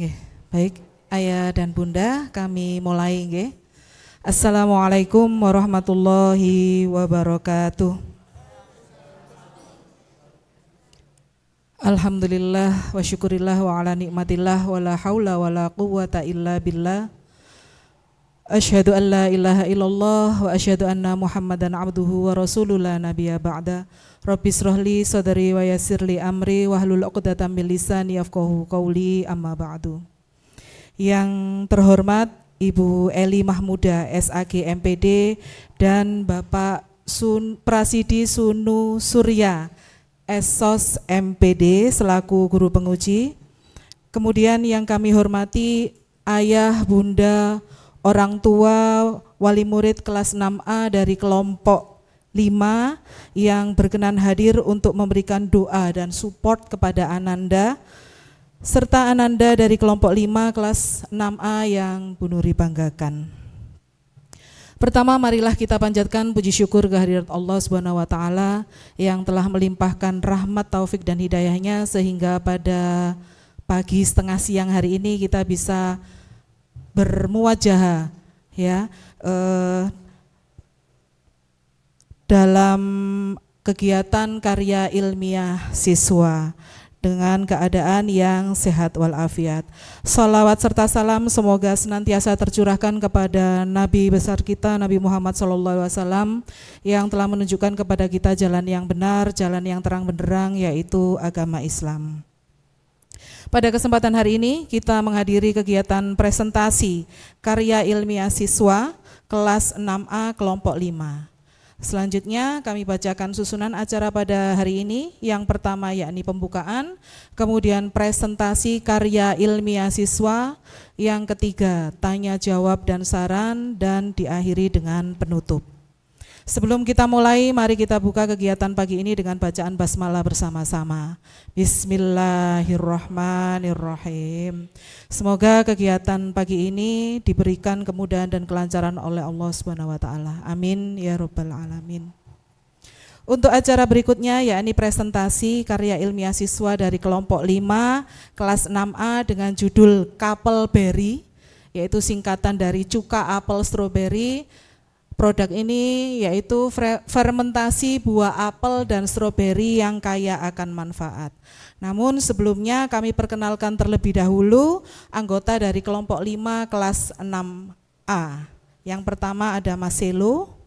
Nggih, baik Ayah dan Bunda, kami mulai nggih. Assalamualaikum warahmatullahi wabarakatuh. Alhamdulillah wa syukurillah wa ala nikmatillah wa la hawla wa la quwwata illa billah. Asyhadu an la ilaha illallah wa asyhadu anna Muhammadan abduhu wa rasuluh la nabiyya ba'da. Rabbi shrahli sadri wa yassirli amri wahlul 'uqdatam min lisani yafqahu qawli, amma ba'du. Yang terhormat Ibu Eli Mahmuda SAG MPD dan Bapak Prasidi Sunu Surya SOS MPD selaku guru penguji. Kemudian yang kami hormati ayah, bunda, orang tua, wali murid kelas 6A dari kelompok 5 yang berkenan hadir untuk memberikan doa dan support kepada Ananda, serta Ananda dari kelompok 5 kelas 6A yang Bu Nuri banggakan. Pertama, marilah kita panjatkan puji syukur kehadirat Allah Subhanahu wa taala yang telah melimpahkan rahmat, taufik dan hidayahnya sehingga pada pagi setengah siang hari ini kita bisa bermuwajahah ya dalam kegiatan karya ilmiah siswa dengan keadaan yang sehat walafiat. Salawat serta salam semoga senantiasa tercurahkan kepada Nabi besar kita Nabi Muhammad SAW yang telah menunjukkan kepada kita jalan yang benar, jalan yang terang benderang, yaitu agama Islam. Pada kesempatan hari ini kita menghadiri kegiatan presentasi karya ilmiah siswa kelas 6A kelompok 5. Selanjutnya kami bacakan susunan acara pada hari ini. Yang pertama yakni pembukaan, kemudian presentasi karya ilmiah siswa, yang ketiga tanya jawab dan saran, dan diakhiri dengan penutup. Sebelum kita mulai, mari kita buka kegiatan pagi ini dengan bacaan basmalah bersama-sama. Bismillahirrahmanirrahim. Semoga kegiatan pagi ini diberikan kemudahan dan kelancaran oleh Allah Subhanahu wa taala. Amin ya rabbal alamin. Untuk acara berikutnya yakni presentasi karya ilmiah siswa dari kelompok 5 kelas 6A dengan judul Couple Berry, yaitu singkatan dari cuka, apel, stroberi. Produk ini yaitu fermentasi buah apel dan stroberi yang kaya akan manfaat. Namun sebelumnya kami perkenalkan terlebih dahulu anggota dari kelompok 5 kelas 6A. Yang pertama ada Mas Selo,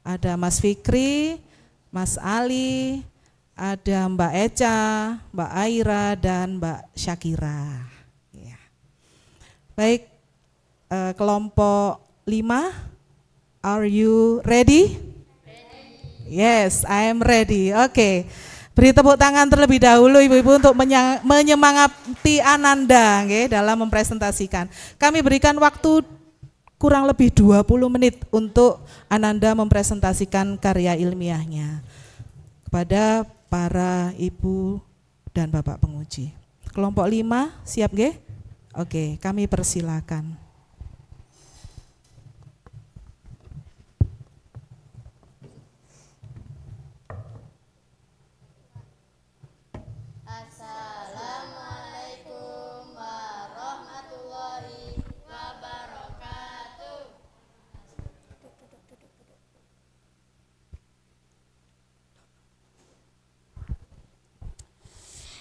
ada Mas Fikri, Mas Ali, ada Mbak Eca, Mbak Aira, dan Mbak Syakira. Ya. Baik, kelompok 5, are you ready? Yes, I am ready. Oke. Beri tepuk tangan terlebih dahulu ibu-ibu untuk menyemangati Ananda dalam mempresentasikan. Kami berikan waktu kurang lebih 20 menit untuk Ananda mempresentasikan karya ilmiahnya kepada para ibu dan bapak penguji. Kelompok 5 siap nggih? Oke, kami persilakan.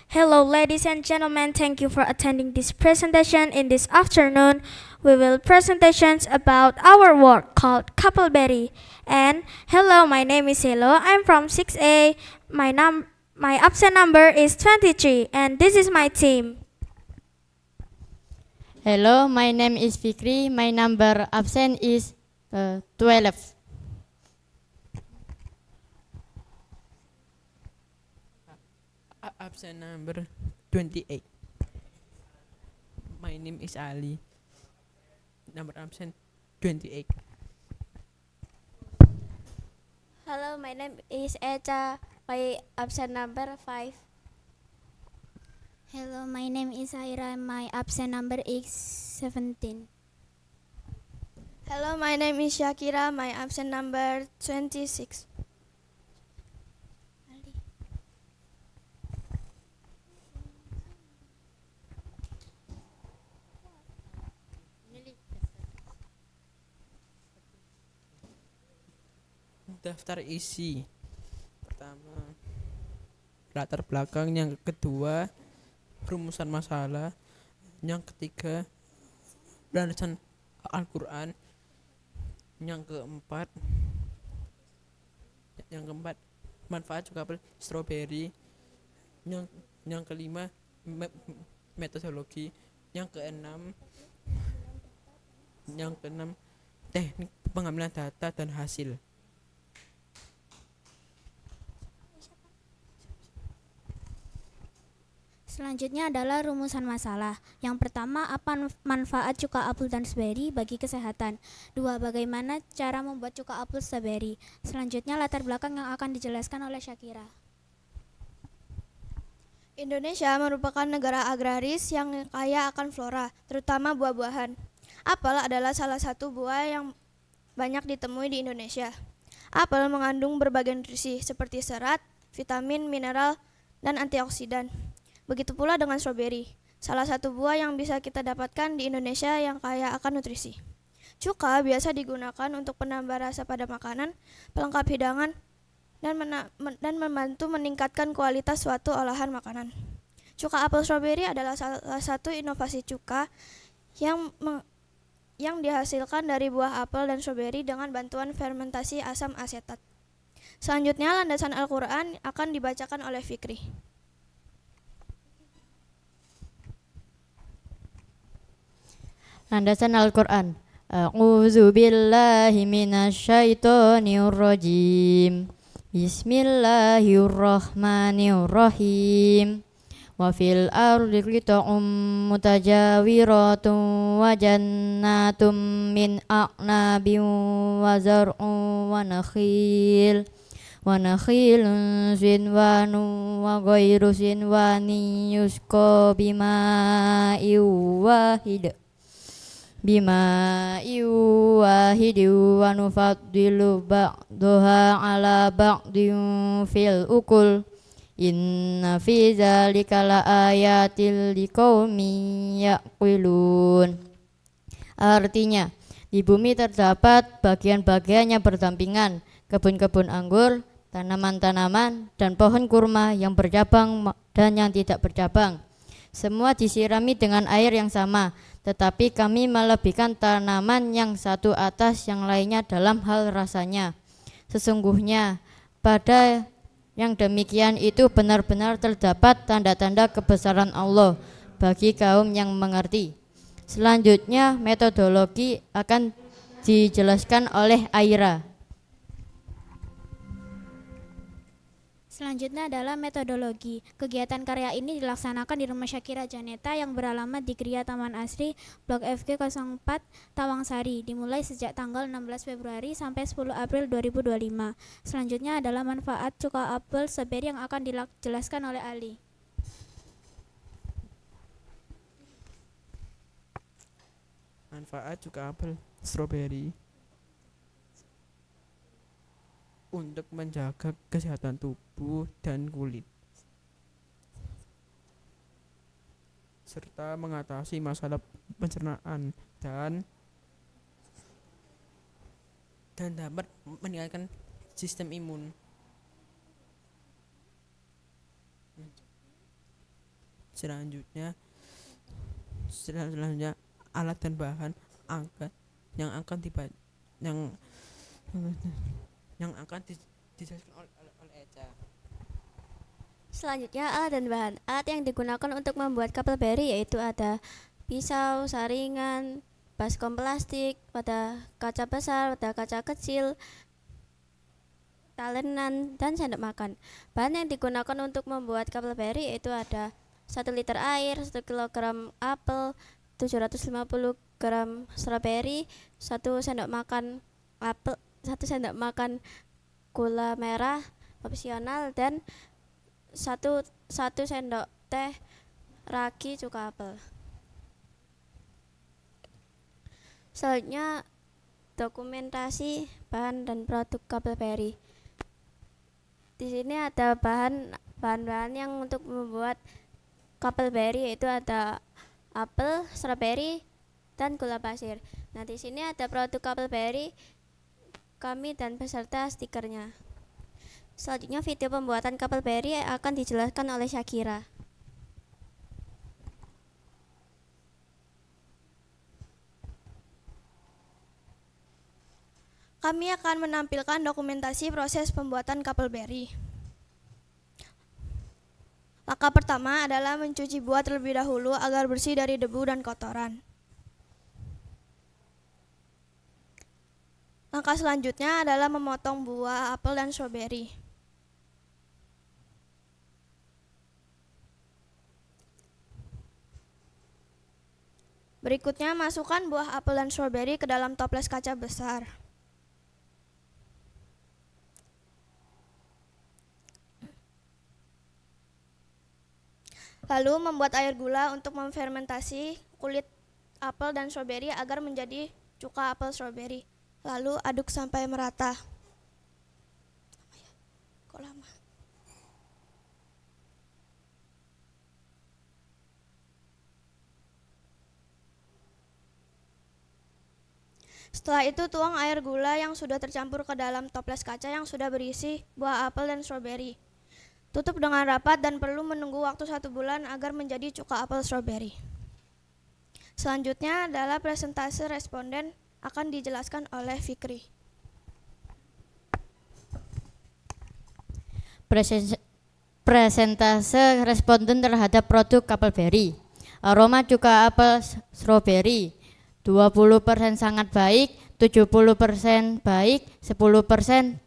Hello ladies and gentlemen, thank you for attending this presentation. In this afternoon, we will presentations about our work called Couple Berry. And hello, my name is Hello, I'm from 6A. My absent number is 23 and this is my team. Hello, my name is Fikri. My number absent is 12. Absent number 28. My name is Ali. Number absent 28. Hello, my name is Echa. My absent number 5. Hello, my name is Aira. My absent number is 17. Hello, my name is Shakira. My absent number 26. Daftar isi. Pertama, latar belakang. Yang kedua, rumusan masalah. Yang ketiga, bacaan Al-Quran. Yang keempat, manfaat cuka apel stroberi. Yang kelima, metodologi. Yang keenam, teknik pengambilan data dan hasil. Selanjutnya adalah rumusan masalah. Yang pertama, apa manfaat cuka apel dan strawberry bagi kesehatan? 2. Bagaimana cara membuat cuka apel strawberry? Selanjutnya, latar belakang yang akan dijelaskan oleh Syakira. Indonesia merupakan negara agraris yang kaya akan flora, terutama buah-buahan. Apel adalah salah satu buah yang banyak ditemui di Indonesia. Apel mengandung berbagai nutrisi seperti serat, vitamin, mineral, dan antioksidan. Begitu pula dengan stroberi, salah satu buah yang bisa kita dapatkan di Indonesia yang kaya akan nutrisi. Cuka biasa digunakan untuk penambah rasa pada makanan, pelengkap hidangan, dan membantu meningkatkan kualitas suatu olahan makanan. Cuka apel stroberi adalah salah satu inovasi cuka yang dihasilkan dari buah apel dan stroberi dengan bantuan fermentasi asam asetat. Selanjutnya, landasan Al-Quran akan dibacakan oleh Fikri. Landasan Al-Quran. A'udzu billahi minasyaitonir rajim. Bismillahirrahmanirrahim. Wa fil ardi qita'um mutajawiratun wa jannatum min a'nabin wa zar'un wa nakhilun sinwanun wa ghairu sinwani yusqa bima'in wahid wa nufaddilu ba'daha ala ba'din fil ukul. Inna fi dzalika laayatil liqaumin yaqilun. Artinya, di bumi terdapat bagian-bagiannya berdampingan, kebun-kebun anggur, tanaman-tanaman, dan pohon kurma yang bercabang dan yang tidak bercabang. Semua disirami dengan air yang sama, tetapi kami melebihkan tanaman yang satu atas yang lainnya dalam hal rasanya. Sesungguhnya pada yang demikian itu benar-benar terdapat tanda-tanda kebesaran Allah bagi kaum yang mengerti. Selanjutnya metodologi akan dijelaskan oleh Aira. Selanjutnya adalah metodologi. Kegiatan karya ini dilaksanakan di Rumah Syakira Janeta yang beralamat di Gria Taman Asri, Blok FG 04, Tawangsari, dimulai sejak tanggal 16 Februari sampai 10 April 2025. Selanjutnya adalah manfaat cuka apel strawberry yang akan dijelaskan oleh Ali. Manfaat cuka apel stroberi untuk menjaga kesehatan tubuh dan kulit, serta mengatasi masalah pencernaan dan dapat meningkatkan sistem imun. Selanjutnya alat dan bahan yang akan dijelaskan oleh Eca. Selanjutnya, alat dan bahan. Alat yang digunakan untuk membuat kapel beri yaitu ada pisau, saringan, baskom plastik, pada kaca besar, pada kaca kecil, talenan, dan sendok makan. Bahan yang digunakan untuk membuat kapel beri yaitu ada 1 liter air, 1 kilogram apel, 750 gram strawberry, 1 sendok makan apel, 1 sendok makan gula merah opsional, dan 1 sendok teh ragi cuka apel. Selanjutnya dokumentasi bahan dan produk kapel beri. Di sini ada bahan-bahan yang untuk membuat kapel beri, yaitu ada apel, strawberry, dan gula pasir. Nah, di sini ada produk kapel beri kami dan beserta stikernya. Selanjutnya video pembuatan kapal Berry akan dijelaskan oleh Syakira. Kami akan menampilkan dokumentasi proses pembuatan kapal Berry. Langkah pertama adalah mencuci buah terlebih dahulu agar bersih dari debu dan kotoran. Langkah selanjutnya adalah memotong buah apel dan stroberi. Berikutnya masukkan buah apel dan stroberi ke dalam toples kaca besar. Lalu membuat air gula untuk memfermentasi kulit apel dan stroberi agar menjadi cuka apel stroberi. Lalu aduk sampai merata. Kok lama? Setelah itu tuang air gula yang sudah tercampur ke dalam toples kaca yang sudah berisi buah apel dan stroberi. Tutup dengan rapat dan perlu menunggu waktu 1 bulan agar menjadi cuka apel stroberi. Selanjutnya adalah presentase responden akan dijelaskan oleh Fikri. Presentase responden terhadap produk kapal Berry. Aroma cuka apel stroberi 20% sangat baik, 70% baik, 10%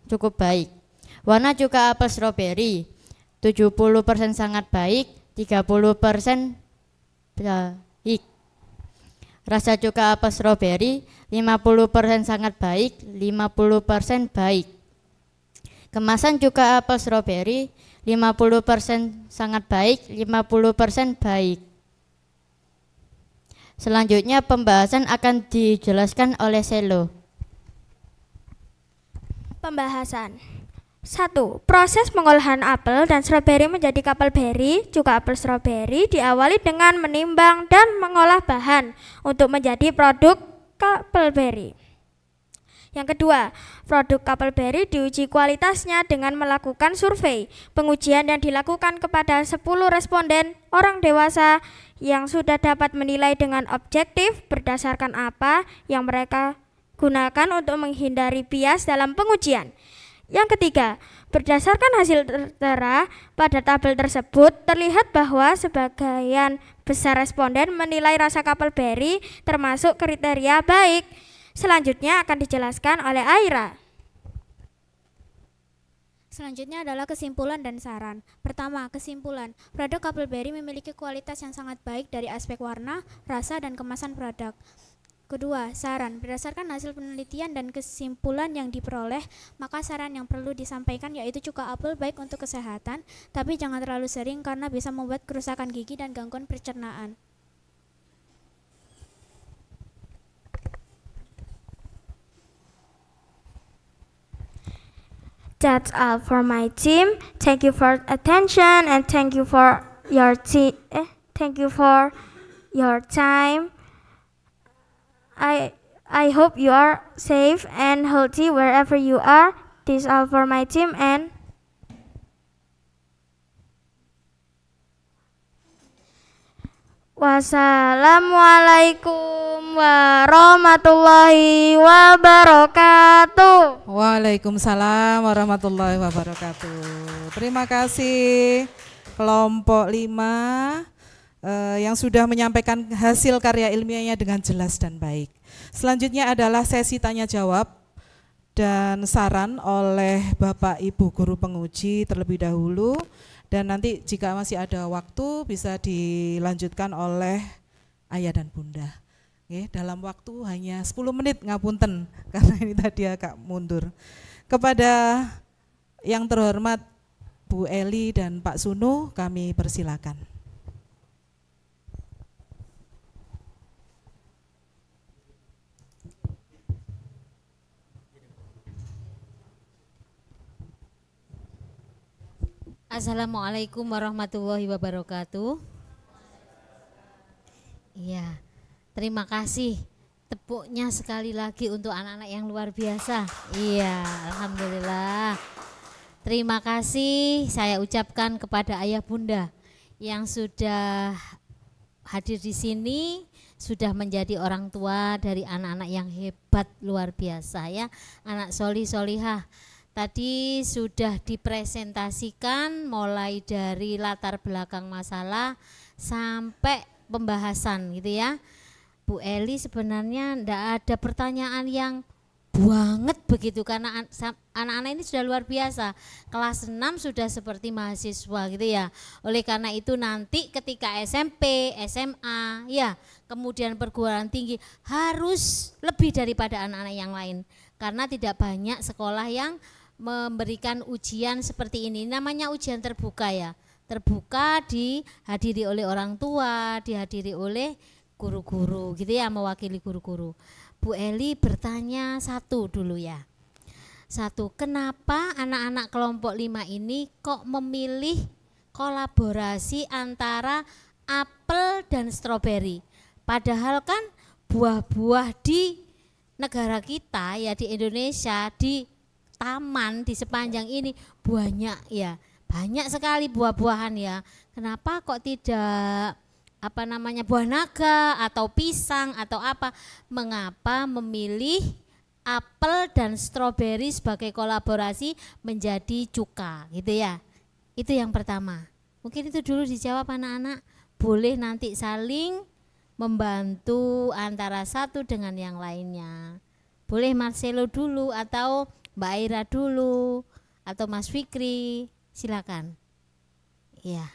cukup baik. Warna cuka apel stroberi 70% sangat baik, 30% baik. Rasa cuka apel stroberi 50% sangat baik, 50% baik. Kemasan cuka apel stroberi 50% sangat baik, 50% baik. Selanjutnya pembahasan akan dijelaskan oleh Selo. Pembahasan 1. Proses pengolahan apel dan stroberi menjadi kapal Berry, cuka apel stroberi diawali dengan menimbang dan mengolah bahan untuk menjadi produk kapal Berry. Yang kedua, produk kapal Berry diuji kualitasnya dengan melakukan survei. Pengujian yang dilakukan kepada 10 responden orang dewasa yang sudah dapat menilai dengan objektif berdasarkan apa yang mereka gunakan untuk menghindari bias dalam pengujian. Yang ketiga, berdasarkan hasil tertera pada tabel tersebut, terlihat bahwa sebagian besar responden menilai rasa kapal Berry termasuk kriteria baik. Selanjutnya akan dijelaskan oleh Aira. Selanjutnya adalah kesimpulan dan saran. Pertama, kesimpulan. Produk kapal Berry memiliki kualitas yang sangat baik dari aspek warna, rasa, dan kemasan produk. Kedua, saran. Berdasarkan hasil penelitian dan kesimpulan yang diperoleh, maka saran yang perlu disampaikan yaitu cuka apel baik untuk kesehatan, tapi jangan terlalu sering karena bisa membuat kerusakan gigi dan gangguan pencernaan. That's all for my team. Thank you for attention and thank you for your time. I hope you are safe and healthy wherever you are. This is all for my team and wassalamualaikum warahmatullahi wabarakatuh. Waalaikumsalam warahmatullahi wabarakatuh. Terima kasih kelompok 5 yang sudah menyampaikan hasil karya ilmiahnya dengan jelas dan baik. Selanjutnya adalah sesi tanya jawab dan saran oleh Bapak Ibu guru penguji terlebih dahulu, dan nanti jika masih ada waktu bisa dilanjutkan oleh ayah dan bunda. Oke, dalam waktu hanya 10 menit, ngapunten karena ini tadi agak mundur. Kepada yang terhormat Bu Eli dan Pak Sunu kami persilakan. Assalamualaikum warahmatullahi wabarakatuh. Iya, terima kasih tepuknya sekali lagi untuk anak-anak yang luar biasa. Iya, alhamdulillah. Terima kasih saya ucapkan kepada ayah bunda yang sudah hadir di sini, sudah menjadi orang tua dari anak-anak yang hebat luar biasa ya, anak solih solihah. Tadi sudah dipresentasikan mulai dari latar belakang masalah sampai pembahasan gitu ya. Bu Eli sebenarnya ndak ada pertanyaan yang banget begitu karena anak-anak ini sudah luar biasa. Kelas 6 sudah seperti mahasiswa gitu ya. Oleh karena itu nanti ketika SMP, SMA ya, kemudian perguruan tinggi harus lebih daripada anak-anak yang lain. Karena tidak banyak sekolah yang memberikan ujian seperti ini. Namanya ujian terbuka ya. Terbuka, dihadiri oleh orang tua, dihadiri oleh guru-guru gitu ya, mewakili guru-guru. Bu Eli bertanya satu dulu ya. Satu, kenapa anak-anak kelompok 5 ini kok memilih kolaborasi antara apel dan stroberi? Padahal kan buah-buah di negara kita ya, di Indonesia, di taman di sepanjang ini banyak ya, banyak sekali buah-buahan ya. Kenapa kok tidak buah naga atau pisang atau apa? Mengapa memilih apel dan stroberi sebagai kolaborasi menjadi cuka gitu ya? Itu yang pertama. Mungkin itu dulu dijawab anak-anak. Boleh nanti saling membantu antara satu dengan yang lainnya. Boleh Marcelo dulu atau Mbak Aira dulu atau Mas Fikri, silakan. Iya.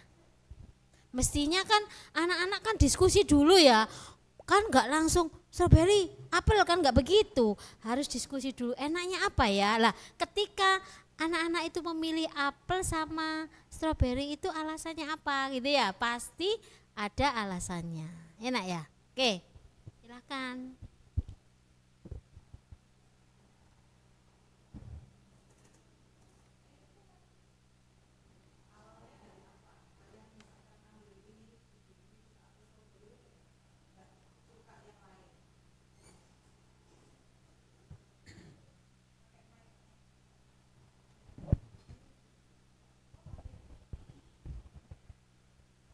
Mestinya kan anak-anak kan diskusi dulu ya, kan nggak langsung stroberi, apel kan nggak begitu, harus diskusi dulu. Enaknya apa ya? Lah, ketika anak-anak itu memilih apel sama stroberi itu alasannya apa gitu ya? Pasti ada alasannya. Enak ya? Oke, silakan.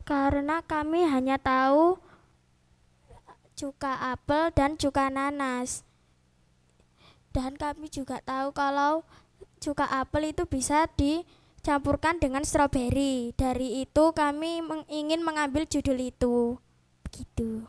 Karena kami hanya tahu cuka apel dan cuka nanas. Dan kami juga tahu kalau cuka apel itu bisa dicampurkan dengan stroberi. Dari itu kami ingin mengambil judul itu. Begitu.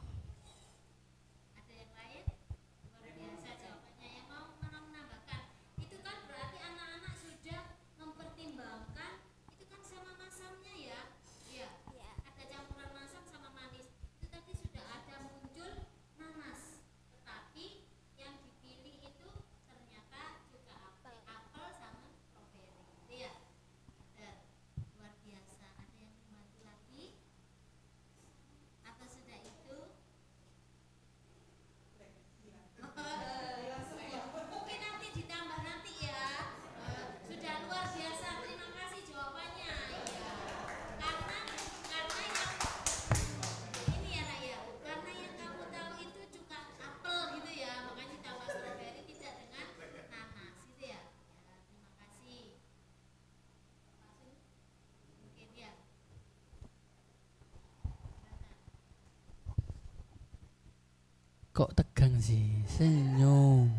Kok tegang sih? Senyum.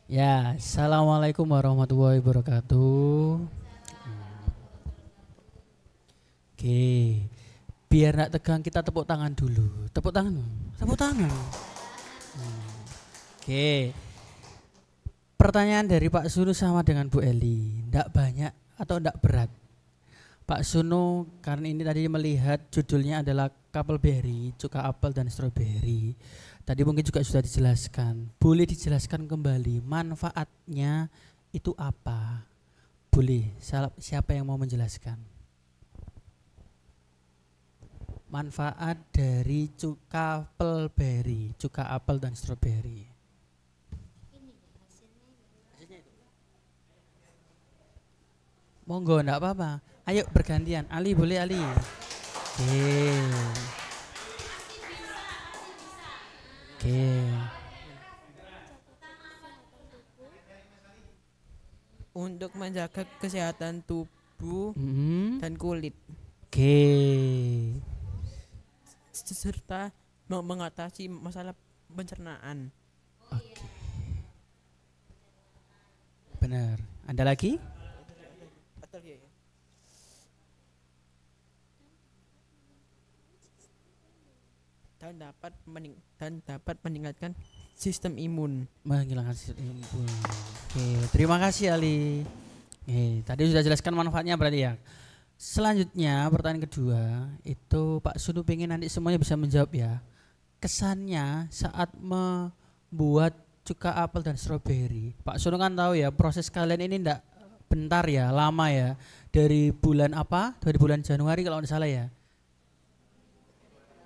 Ya, assalamualaikum warahmatullahi wabarakatuh. Oke, biar nak tegang kita tepuk tangan dulu. Tepuk tangan, tepuk tangan. Oke, pertanyaan dari Pak Sunu sama dengan Bu Eli. Ndak banyak atau ndak berat? Pak Sunu karena ini tadi melihat judulnya adalah Kapelberry, cuka apel dan stroberi. Tadi mungkin juga sudah dijelaskan. Boleh dijelaskan kembali manfaatnya itu apa? Boleh, siapa yang mau menjelaskan? Manfaat dari cuka Kapelberry, cuka apel dan stroberi. Monggo, enggak apa-apa. Ayo bergantian. Ali boleh Ali. Oke. menjaga kesehatan tubuh dan kulit. Oke. Serta mengatasi masalah pencernaan. Oke. Benar. Ada lagi? Dan dapat meningkatkan sistem imun. Menghilangkan sistem imun. Oke, terima kasih Ali. Tadi sudah jelaskan manfaatnya berarti ya. Selanjutnya pertanyaan kedua itu Pak Sunu pengen nanti semuanya bisa menjawab ya. Kesannya saat membuat cuka apel dan stroberi. Pak Sunu kan tahu ya proses kalian ini enggak bentar ya, lama ya. Dari bulan apa? Dari bulan Januari kalau tidak salah ya.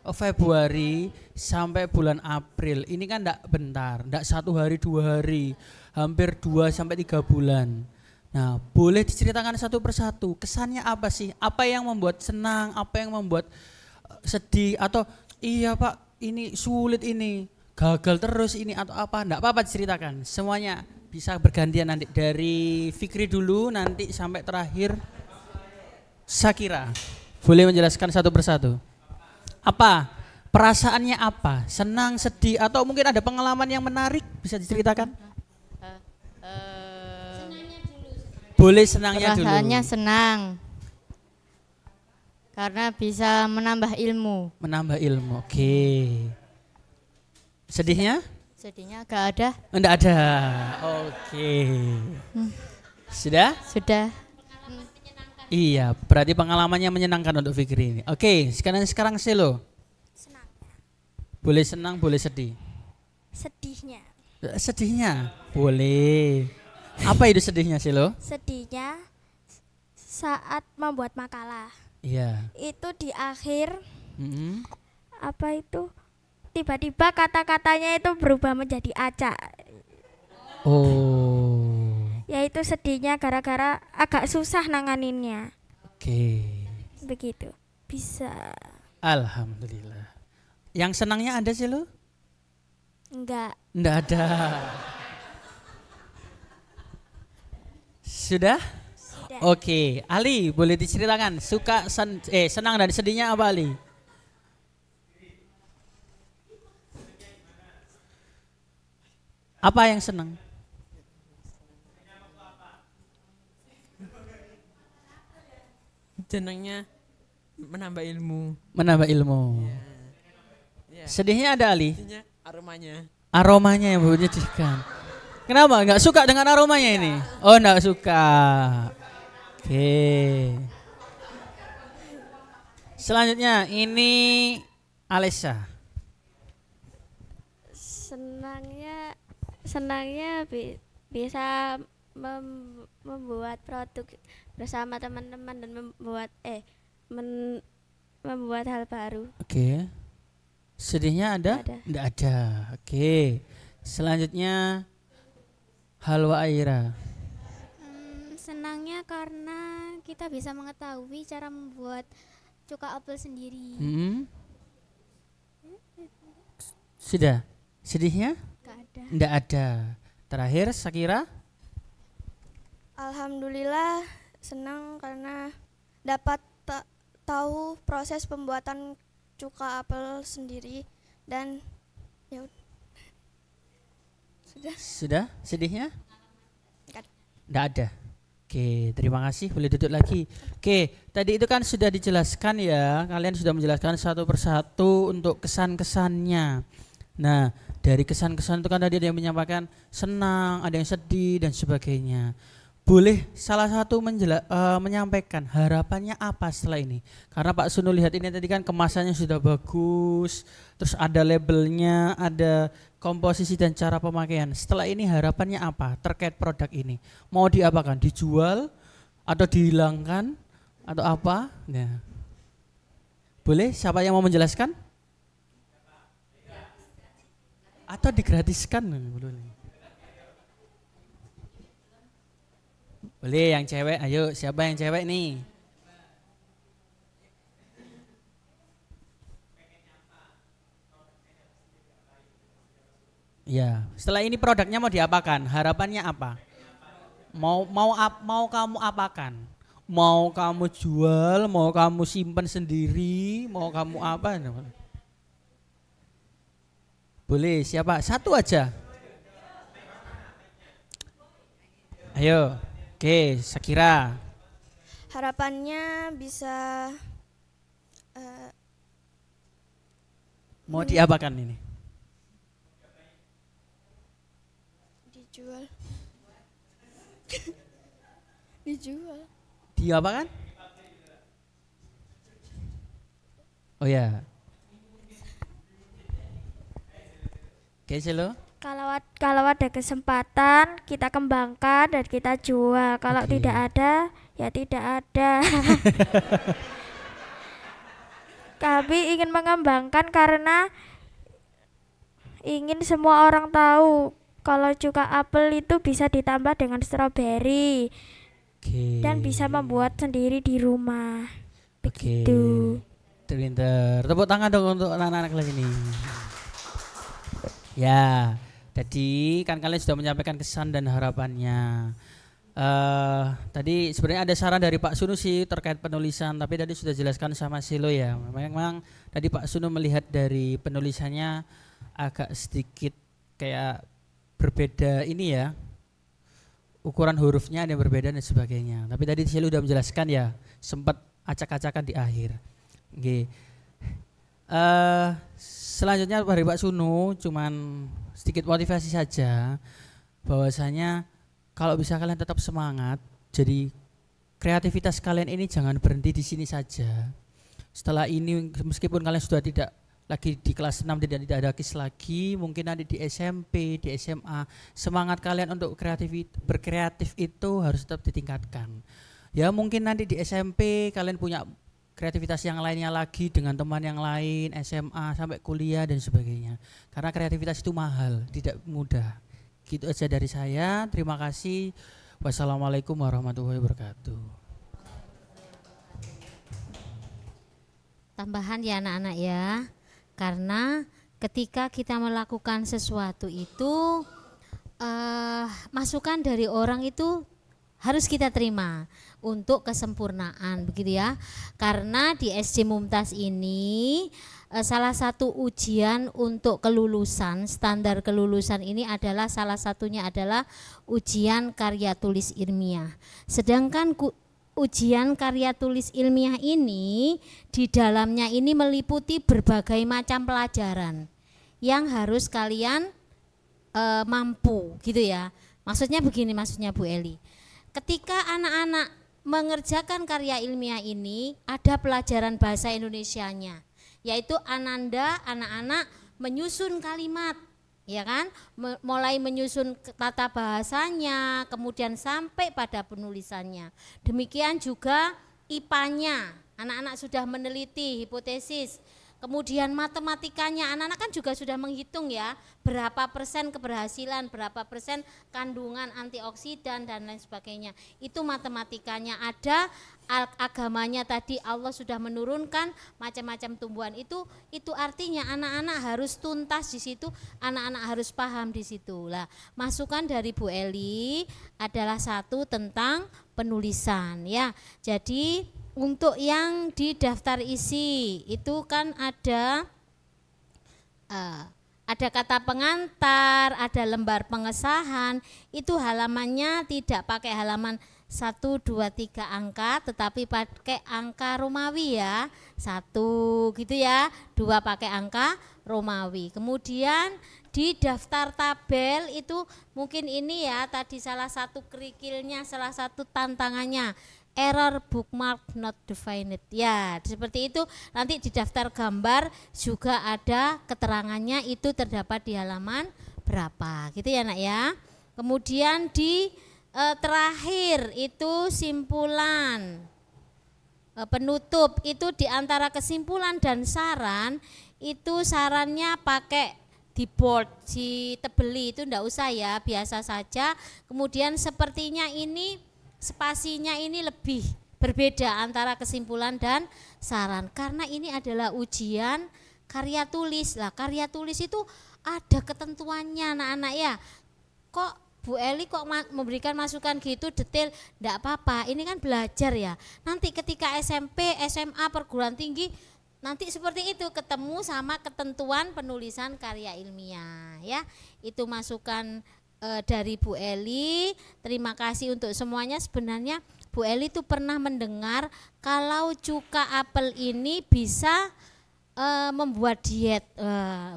Februari sampai bulan April. Ini kan enggak bentar, enggak 1 hari 2 hari, hampir 2 sampai 3 bulan. Nah, boleh diceritakan satu persatu, kesannya apa sih? Apa yang membuat senang, apa yang membuat sedih, atau iya Pak ini sulit ini, gagal terus ini, atau apa? Enggak apa-apa diceritakan, semuanya bisa bergantian nanti. Dari Fikri dulu, nanti sampai terakhir Syakira. Boleh menjelaskan satu persatu. Apa? Perasaannya apa? Senang, sedih, atau mungkin ada pengalaman yang menarik bisa diceritakan? Boleh senangnya dulu. Perasaannya senang karena bisa menambah ilmu. Menambah ilmu, oke. Sedihnya? Sedihnya gak ada. Enggak ada, oke. Sudah? Sudah. Iya, berarti pengalamannya menyenangkan untuk Fikri ini. Oke, sekarang Selo. Senang. Boleh senang, boleh sedih. Sedihnya. Sedihnya? Boleh. Apa itu sedihnya Selo? Sedihnya saat membuat makalah. Iya. Itu di akhir apa itu tiba-tiba kata-katanya itu berubah menjadi acak. Oh. Yaitu sedihnya gara-gara agak susah nanganinnya. Oke. Begitu. Bisa. Alhamdulillah. Yang senangnya ada sih lo? Enggak. Enggak ada. Sudah? Sudah. Oke, Ali boleh diceritakan senang dan sedihnya apa Ali? Apa yang senang? Senangnya menambah ilmu. Menambah ilmu. Ya. Sedihnya ada Ali? Sedihnya aromanya. Aromanya yang menyedihkan. Kenapa? Enggak suka dengan aromanya ini? Oh, enggak suka. Oke. Selanjutnya ini Alessa. Senangnya bisa membuat produk bersama teman-teman dan membuat hal baru. Oke. Sedihnya ada? Enggak ada. Oke. Selanjutnya Halwa Aira. Senangnya karena kita bisa mengetahui cara membuat cuka apel sendiri. Sudah. Sedihnya? Gak ada. Enggak ada. Terakhir Syakira. Alhamdulillah senang karena dapat tahu proses pembuatan cuka apel sendiri dan ya Sudah? Sedihnya? Enggak ada. Oke, terima kasih. Boleh duduk lagi. Oke, tadi itu kan sudah dijelaskan ya. Kalian sudah menjelaskan satu persatu untuk kesan-kesannya. Nah, dari kesan-kesan itu kan tadi ada yang menyampaikan senang, ada yang sedih dan sebagainya. Boleh salah satu menyampaikan harapannya apa setelah ini? Karena Pak Sunu lihat ini tadi kan kemasannya sudah bagus, terus ada labelnya, ada komposisi dan cara pemakaian. Setelah ini harapannya apa terkait produk ini? Mau diapakan? Dijual atau dihilangkan atau apa? Nah. Boleh siapa yang mau menjelaskan? Atau digratiskan? Boleh yang cewek, ayo siapa yang cewek nih? Ya, setelah ini produknya mau diapakan? Harapannya apa? Mau kamu apakan? Mau kamu jual, mau kamu simpan sendiri, mau kamu apa? Boleh, siapa? Satu aja. Ayo. Oke, Sakira. Harapannya bisa Mau diapakan ini? dijual. Dijual. Diapakan? Oh ya. Oke, Selo. Kalau ada kesempatan kita kembangkan dan kita jual. Kalau Oke. tidak ada, ya tidak ada. Kami ingin mengembangkan karena ingin semua orang tahu kalau cuka apel itu bisa ditambah dengan stroberi Oke. dan bisa membuat sendiri di rumah. Oke. Begitu. Pinter. Tepuk tangan dong untuk anak-anak kelas ini. Ya, tadi kan kalian sudah menyampaikan kesan dan harapannya. Tadi sebenarnya ada saran dari Pak Sunu sih terkait penulisan, tapi tadi sudah jelaskan sama Silo ya. Memang tadi Pak Sunu melihat dari penulisannya agak sedikit kayak berbeda ini ya. Ukuran hurufnya ada yang berbeda dan sebagainya. Tapi tadi Silo sudah menjelaskan ya, sempat acak-acakan di akhir. Oke. Selanjutnya dari Pak Sunu cuman sedikit motivasi saja bahwasanya kalau bisa kalian tetap semangat, jadi kreativitas kalian ini jangan berhenti di sini saja. Setelah ini meskipun kalian sudah tidak lagi di kelas 6 tidak ada KIS lagi, mungkin nanti di SMP, di SMA, semangat kalian untuk berkreatif itu harus tetap ditingkatkan. Ya mungkin nanti di SMP kalian punya kreativitas yang lainnya lagi dengan teman yang lain, SMA sampai kuliah dan sebagainya. Karena kreativitas itu mahal, tidak mudah. Gitu aja dari saya. Terima kasih. Wassalamualaikum warahmatullahi wabarakatuh. Tambahan ya anak-anak ya. Karena ketika kita melakukan sesuatu itu masukan dari orang itu harus kita terima untuk kesempurnaan begitu ya. Karena di SD Mumtaz ini salah satu ujian untuk kelulusan, standar kelulusan ini adalah salah satunya adalah ujian karya tulis ilmiah. Sedangkan ujian karya tulis ilmiah ini di dalamnya ini meliputi berbagai macam pelajaran yang harus kalian mampu gitu ya. Maksudnya begini, maksudnya Bu Eli. Ketika anak-anak mengerjakan karya ilmiah ini ada pelajaran bahasa Indonesianya, yaitu ananda anak-anak menyusun kalimat, ya kan, mulai menyusun tata bahasanya, kemudian sampai pada penulisannya. Demikian juga IPA-nya, anak-anak sudah meneliti hipotesis. Kemudian matematikanya, anak-anak kan juga sudah menghitung ya, berapa persen keberhasilan, berapa persen kandungan antioksidan dan lain sebagainya. Itu matematikanya ada, agamanya tadi Allah sudah menurunkan macam-macam tumbuhan itu artinya anak-anak harus tuntas di situ, anak-anak harus paham di situ. Lah, masukan dari Bu Eli adalah satu tentang penulisan ya. Jadi untuk yang di daftar isi itu kan ada kata pengantar, ada lembar pengesahan, itu halamannya tidak pakai halaman 1, 2, 3 angka, tetapi pakai angka Romawi ya, 1 gitu ya, 2 pakai angka Romawi. Kemudian di daftar tabel itu mungkin ini ya tadi salah satu kerikilnya, salah satu tantangannya. Error bookmark not defined ya, seperti itu. Nanti di daftar gambar juga ada keterangannya, itu terdapat di halaman berapa gitu ya nak ya. Kemudian di terakhir itu simpulan penutup, itu di antara kesimpulan dan saran itu sarannya pakai di board, si tebeli itu enggak usah ya, biasa saja. Kemudian sepertinya ini spasinya ini lebih berbeda antara kesimpulan dan saran karena ini adalah ujian karya tulis. Lah karya tulis itu ada ketentuannya anak-anak ya. Kok Bu Eli kok memberikan masukan gitu detail, enggak apa-apa, ini kan belajar ya. Nanti ketika SMP, SMA, perguruan tinggi, nanti seperti itu ketemu sama ketentuan penulisan karya ilmiah ya. Itu masukan dari Bu Eli. Terima kasih untuk semuanya. Sebenarnya Bu Eli itu pernah mendengar kalau cuka apel ini bisa membuat diet.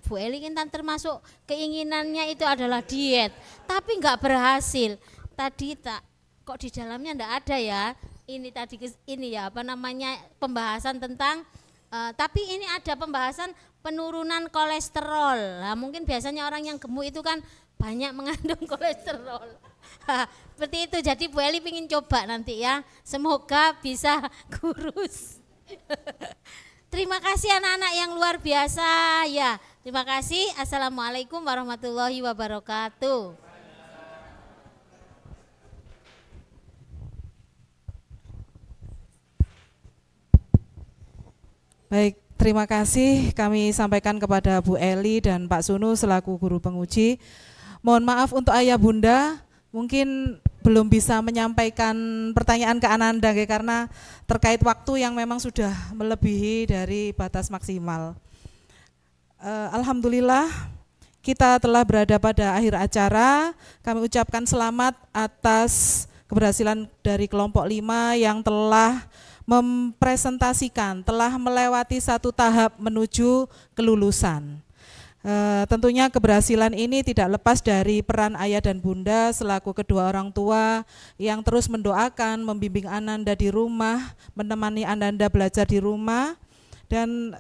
Bu Eli kan termasuk keinginannya itu adalah diet, tapi enggak berhasil. Tadi kok di dalamnya enggak ada ya. Ini tadi ini ya apa namanya pembahasan tentang tapi ini ada pembahasan penurunan kolesterol. Nah, mungkin biasanya orang yang gemuk itu kan banyak mengandung kolesterol. Seperti itu. Jadi Bu Eli ingin coba nanti ya. Semoga bisa kurus. Terima kasih anak-anak yang luar biasa ya. Terima kasih. Assalamualaikum warahmatullahi wabarakatuh. Baik, terima kasih kami sampaikan kepada Bu Eli dan Pak Sunu selaku guru penguji. Mohon maaf untuk ayah bunda, mungkin belum bisa menyampaikan pertanyaan ke Ananda karena terkait waktu yang memang sudah melebihi dari batas maksimal. Alhamdulillah kita telah berada pada akhir acara. Kami ucapkan selamat atas keberhasilan dari kelompok 5 yang telah mempresentasikan, telah melewati satu tahap menuju kelulusan. Tentunya keberhasilan ini tidak lepas dari peran ayah dan bunda selaku kedua orang tua yang terus mendoakan, membimbing Ananda di rumah, menemani Ananda belajar di rumah, dan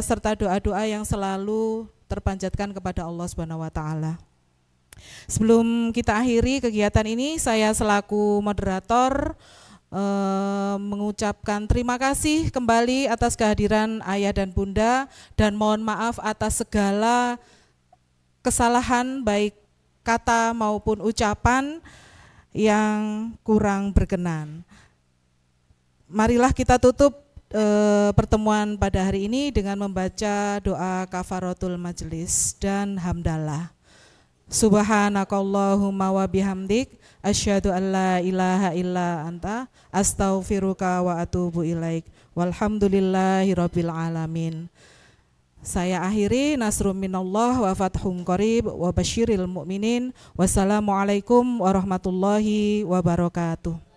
serta doa-doa yang selalu terpanjatkan kepada Allah Subhanahu wa taala. Sebelum kita akhiri kegiatan ini, saya selaku moderator mengucapkan terima kasih kembali atas kehadiran ayah dan bunda, dan mohon maaf atas segala kesalahan baik kata maupun ucapan yang kurang berkenan. Marilah kita tutup pertemuan pada hari ini dengan membaca doa kafaratul majelis dan hamdalah. Subhanakallahumma wa bihamdik asyhadu an la ilaha illa anta astaghfiruka wa atubu ilaik. Walhamdulillahirabbil alamin. Saya akhiri, nasrum minallah wa fathum qarib wa basyiril mu'minin. Wassalamualaikum warahmatullahi wabarakatuh.